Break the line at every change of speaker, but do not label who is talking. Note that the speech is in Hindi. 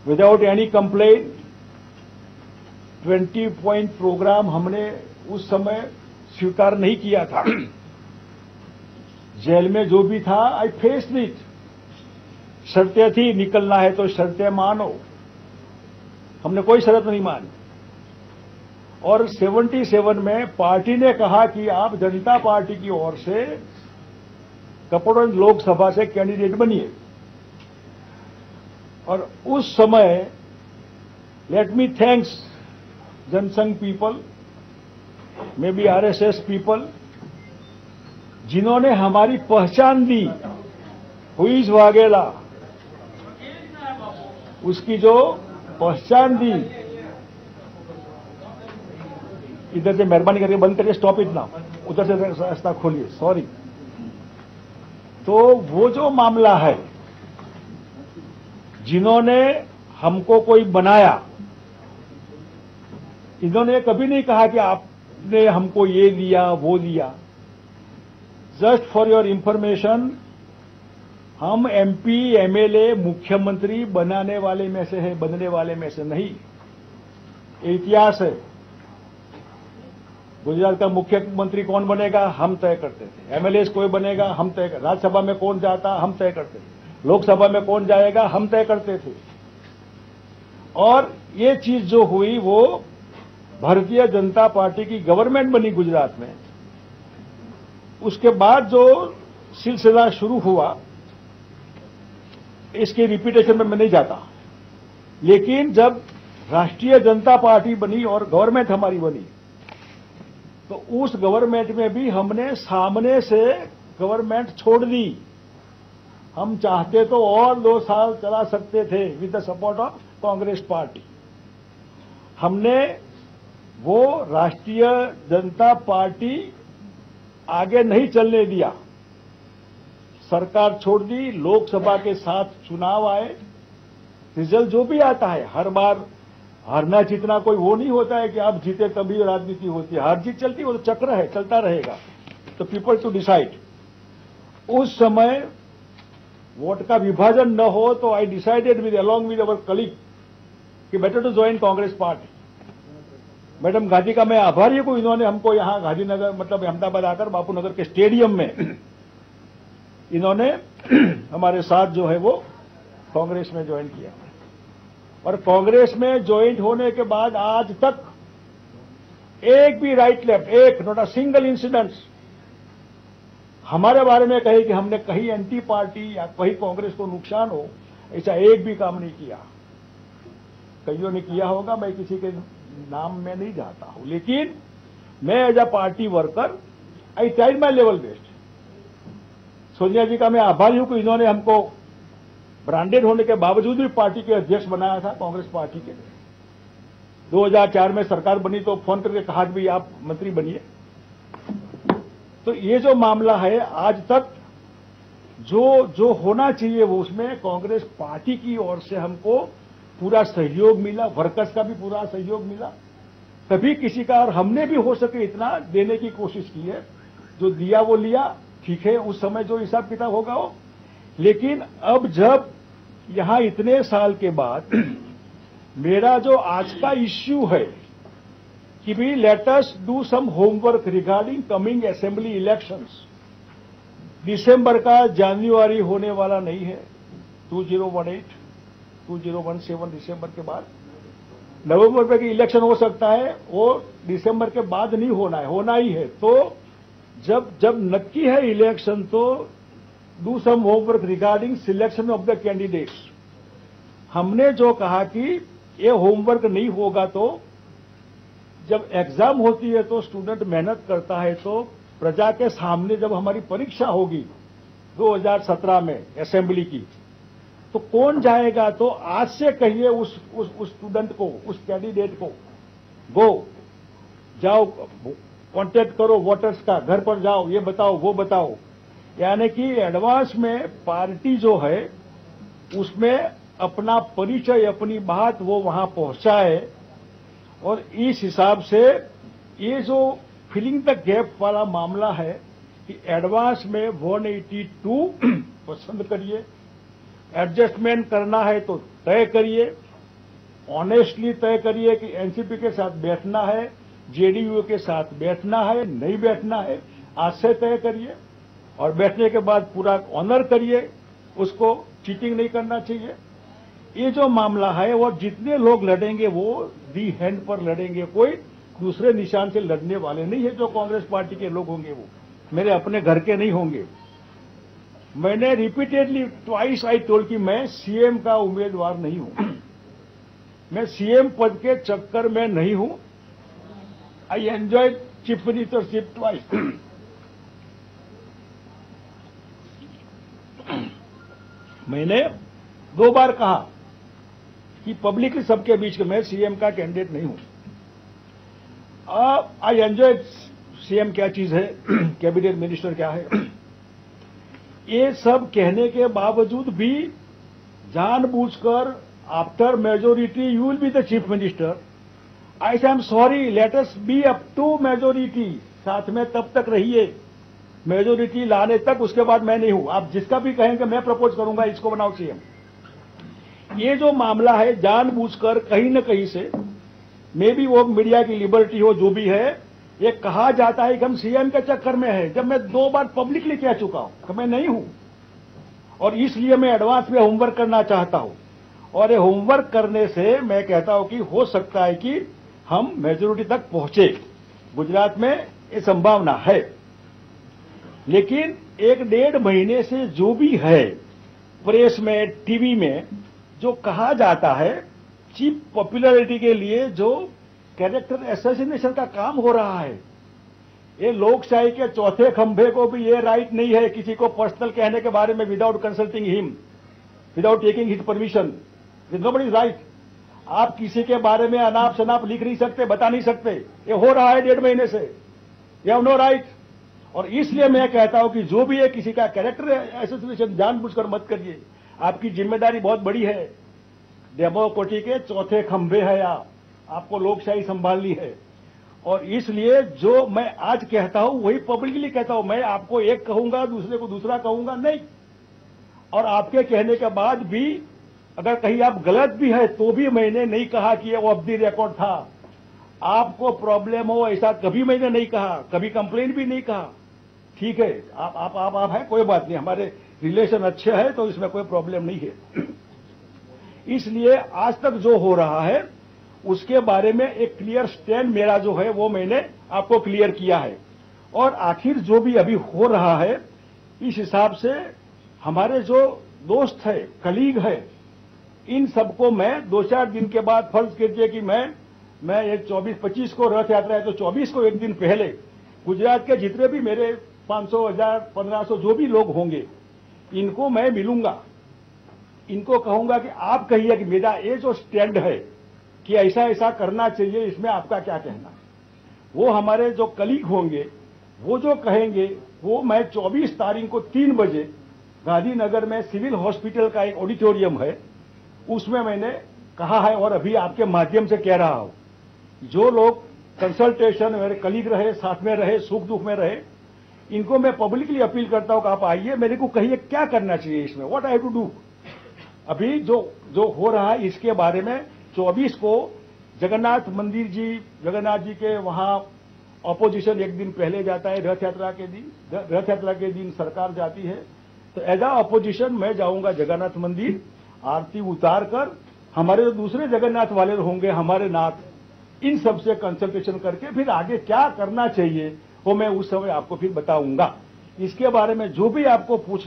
Without any complaint 20 point programme हमने उस समय स्वीकार नहीं किया था। जेल में जो भी था आई फेस्ड इट। शर्तें थी, निकलना है तो शर्तें मानो, हमने कोई शर्त नहीं मानी। और 77 में पार्टी ने कहा कि आप जनता पार्टी की ओर से कपड़गंज लोकसभा से कैंडिडेट बनिए। और उस समय let me thanks Jansangh people, may be RSS people, जिन्होंने हमारी पहचान दी। हु इज वाघेला, उसकी जो पहचान दी। इधर से मेहरबानी करके बंद करिए, स्टॉप इट नाउ, उधर से रास्ता खोलिए, सॉरी। तो वो जो मामला है, जिन्होंने हमको कोई बनाया, इन्होंने कभी नहीं कहा कि आपने हमको ये दिया वो दिया। जस्ट फॉर योर इंफॉर्मेशन, हम एमपी एमएलए मुख्यमंत्री बनाने वाले में से है, बनने वाले में से नहीं। इतिहास है, गुजरात का मुख्यमंत्री कौन बनेगा हम तय करते थे, एमएलए कोई बनेगा हम तय कर, राज्यसभा में कौन जाता हम तय करते थे, लोकसभा में कौन जाएगा हम तय करते थे। और ये चीज जो हुई वो भारतीय जनता पार्टी की गवर्नमेंट बनी गुजरात में। उसके बाद जो सिलसिला शुरू हुआ, इसके रिपीटेशन में मैं नहीं जाता, लेकिन जब राष्ट्रीय जनता पार्टी बनी और गवर्नमेंट हमारी बनी, तो उस गवर्नमेंट में भी हमने सामने से गवर्नमेंट छोड़ दी। हम चाहते तो और 2 साल चला सकते थे with the support of Congress party. हमने वो राष्ट्रीय जनता पार्टी आगे नहीं चलने दिया, सरकार छोड़ दी। लोकसभा के साथ चुनाव आए, रिजल्ट जो भी आता है, हर बार हारना जीतना कोई वो नहीं होता है कि आप जीते तभी राजनीति होती है। हार जीत चलती है, वो तो चक्र है, चलता रहेगा। तो पीपल टू डिसाइड। उस समय वोट का विभाजन न हो तो I decided with along with our colleague कि better to join Congress party. Madam Gandhi का मैं आभारी हूं, इन्होंने हमको यहां गांधीनगर मतलब अहमदाबाद आकर बापू नगर के स्टेडियम में इन्होंने हमारे साथ जो है वो कांग्रेस में ज्वाइन किया। और कांग्रेस में ज्वाइन होने के बाद आज तक एक भी राइट लेफ्ट, एक नॉट अ सिंगल इंसिडेंट हमारे बारे में कहे कि हमने कहीं एंटी पार्टी या कहीं कांग्रेस को नुकसान हो, ऐसा एक भी काम नहीं किया। कईयों ने किया होगा, मैं किसी के नाम में नहीं जाता हूं, लेकिन मैं as a party worker I tried my level best. Sonia ji का मैं आभारी हूं कि इन्होंने हमको ब्रांडेड होने के बावजूद भी पार्टी के अध्यक्ष बनाया था, कांग्रेस पार्टी के। 2004 में सरकार बनी तो फोन करके कहा कि भाई आप मंत्री बनिए। तो ये जो मामला है, आज तक जो होना चाहिए वो उसमें कांग्रेस पार्टी की ओर से हमको पूरा सहयोग मिला, वर्कर्स का भी पूरा सहयोग मिला। कभी किसी का, और हमने भी हो सके इतना देने की कोशिश की है। जो दिया वो लिया, ठीक है, उस समय जो हिसाब किताब होगा वो। लेकिन अब जब यहां इतने साल के बाद मेरा जो आज का इश्यू है कि भी let us do some homework regarding coming assembly elections. दिसंबर का जनवरी होने वाला नहीं है, 2018 2017 दिसंबर के बाद। नवंबर में की इलेक्शन हो सकता है, वो दिसंबर के बाद नहीं होना है, होना ही है। तो जब नक्की है इलेक्शन, तो do some homework regarding selection of the candidates. हमने जो कहा कि ये होमवर्क नहीं होगा तो जब एग्जाम होती है तो स्टूडेंट मेहनत करता है, तो प्रजा के सामने जब हमारी परीक्षा होगी 2017 में असेंबली की, तो कौन जाएगा। तो आज से कहिए उस स्टूडेंट को, उस कैंडिडेट को, जाओ कांटेक्ट करो वोटर्स का, घर पर जाओ, ये बताओ वो बताओ। यानी कि एडवांस में पार्टी जो है उसमें अपना परिचय, अपनी बात वो वहां पहुंचाए। और इस हिसाब से ये जो फिलिंग द गैप वाला मामला है कि एडवांस में 182 पसंद करिए, एडजस्टमेंट करना है तो तय करिए, ऑनेस्टली तय करिए कि एनसीपी के साथ बैठना है, जेडीयू के साथ बैठना है, नहीं बैठना है, आज से तय करिए और बैठने के बाद पूरा ऑनर करिए, उसको चीटिंग नहीं करना चाहिए। ये जो मामला है वो जितने लोग लड़ेंगे वो दी हैंड पर लड़ेंगे, कोई दूसरे निशान से लड़ने वाले नहीं है। जो कांग्रेस पार्टी के लोग होंगे वो मेरे अपने घर के नहीं होंगे। मैंने रिपीटेडली ट्वाइस आई टोल्ड कि मैं सीएम का उम्मीदवार नहीं हूं, मैं सीएम पद के चक्कर में नहीं हूं। I enjoy chief ministership twice. मैंने 2 बार कहा कि पब्लिकली सबके बीच में मैं सीएम का कैंडिडेट नहीं हूं। आई एंजॉय सीएम क्या चीज है, कैबिनेट मिनिस्टर क्या है, ये सब कहने के बावजूद भी जानबूझकर after majority you will be the chief minister. I am sorry, let us be up to majority, साथ में तब तक रहिए मेजोरिटी लाने तक, उसके बाद मैं नहीं हूं। आप जिसका भी कहेंगे मैं प्रपोज करूंगा, इसको बनाओ सीएम। ये जो मामला है जानबूझकर कहीं न कहीं से, मे भी वो मीडिया की लिबर्टी हो, जो भी है, ये कहा जाता है कि हम सीएम के चक्कर में है, जब मैं 2 बार पब्लिकली कह चुका हूं कि मैं नहीं हूं। और इसलिए मैं एडवांस में होमवर्क करना चाहता हूं, और ये होमवर्क करने से मैं कहता हूं कि हो सकता है कि हम मेजोरिटी तक पहुंचे। गुजरात में ये संभावना है, लेकिन 1-1.5 महीने से जो भी है प्रेस में, टीवी में जो कहा जाता है, चीप पॉपुलैरिटी के लिए जो कैरेक्टर एसेसिनेशन का काम हो रहा है, ये लोकशाही के चौथे खंभे को भी ये राइट नहीं है किसी को पर्सनल कहने के बारे में without consulting him, without taking his permission. Nobody is right. आप किसी के बारे में अनाप शनाप लिख नहीं सकते, बता नहीं सकते। ये हो रहा है 1.5 महीने से। You have no right. और इसलिए मैं कहता हूं कि जो भी है किसी का कैरेक्टर एसोसिएशन जानबूझकर मत करिए। आपकी जिम्मेदारी बहुत बड़ी है, डेमोक्रेसी के चौथे खंभे है आपको लोकशाही संभालनी है। और इसलिए जो मैं आज कहता हूं वही पब्लिकली कहता हूं। मैं आपको एक कहूंगा, दूसरे को दूसरा कहूंगा नहीं। और आपके कहने के बाद भी अगर कहीं आप गलत भी है तो भी मैंने नहीं कहा कि ये ऑफ द रिकॉर्ड था। आपको प्रॉब्लम हो ऐसा कभी मैंने नहीं कहा, कभी कंप्लेंट भी नहीं कहा। ठीक है, आप है, कोई बात नहीं, हमारे रिलेशन अच्छे हैं तो इसमें कोई प्रॉब्लम नहीं है। इसलिए आज तक जो हो रहा है उसके बारे में एक क्लियर स्टैंड मेरा जो है वो मैंने आपको क्लियर किया है। और आखिर जो भी अभी हो रहा है, इस हिसाब से हमारे जो दोस्त है, कलीग है, इन सबको मैं 2-4 दिन के बाद, फर्ज कीजिए कि मैं ये 24-25 को रथ यात्रा है तो 24 को एक दिन पहले गुजरात के जितने भी मेरे 500, 1000, 1500 जो भी लोग होंगे, इनको मैं मिलूंगा। इनको कहूंगा कि आप कहिए कि मेरा ये जो स्टैंड है कि ऐसा ऐसा करना चाहिए, इसमें आपका क्या कहना है। वो हमारे जो कलीग होंगे वो जो कहेंगे वो मैं 24 तारीख को 3 बजे गांधीनगर में सिविल हॉस्पिटल का एक ऑडिटोरियम है, उसमें मैंने कहा है और अभी आपके माध्यम से कह रहा हूं, जो लोग कंसल्टेशन मेरे कलीग रहे, साथ में रहे, सुख दुख में रहे, इनको मैं पब्लिकली अपील करता हूं कि आप आइए, मेरे को कहिए क्या करना चाहिए इसमें, what I have to do. अभी जो हो रहा है इसके बारे में 24 को जगन्नाथ जी के वहां ऑपोजिशन एक दिन पहले जाता है, रथ यात्रा के दिन सरकार जाती है, तो एज आ ऑपोजिशन मैं जाऊंगा जगन्नाथ मंदिर, आरती उतार कर हमारे जो दूसरे जगन्नाथ वाले होंगे, हमारे नाथ, इन सब से कंसल्टेशन करके फिर आगे क्या करना चाहिए वो मैं उस समय आपको फिर बताऊंगा। इसके बारे में जो भी आपको पूछ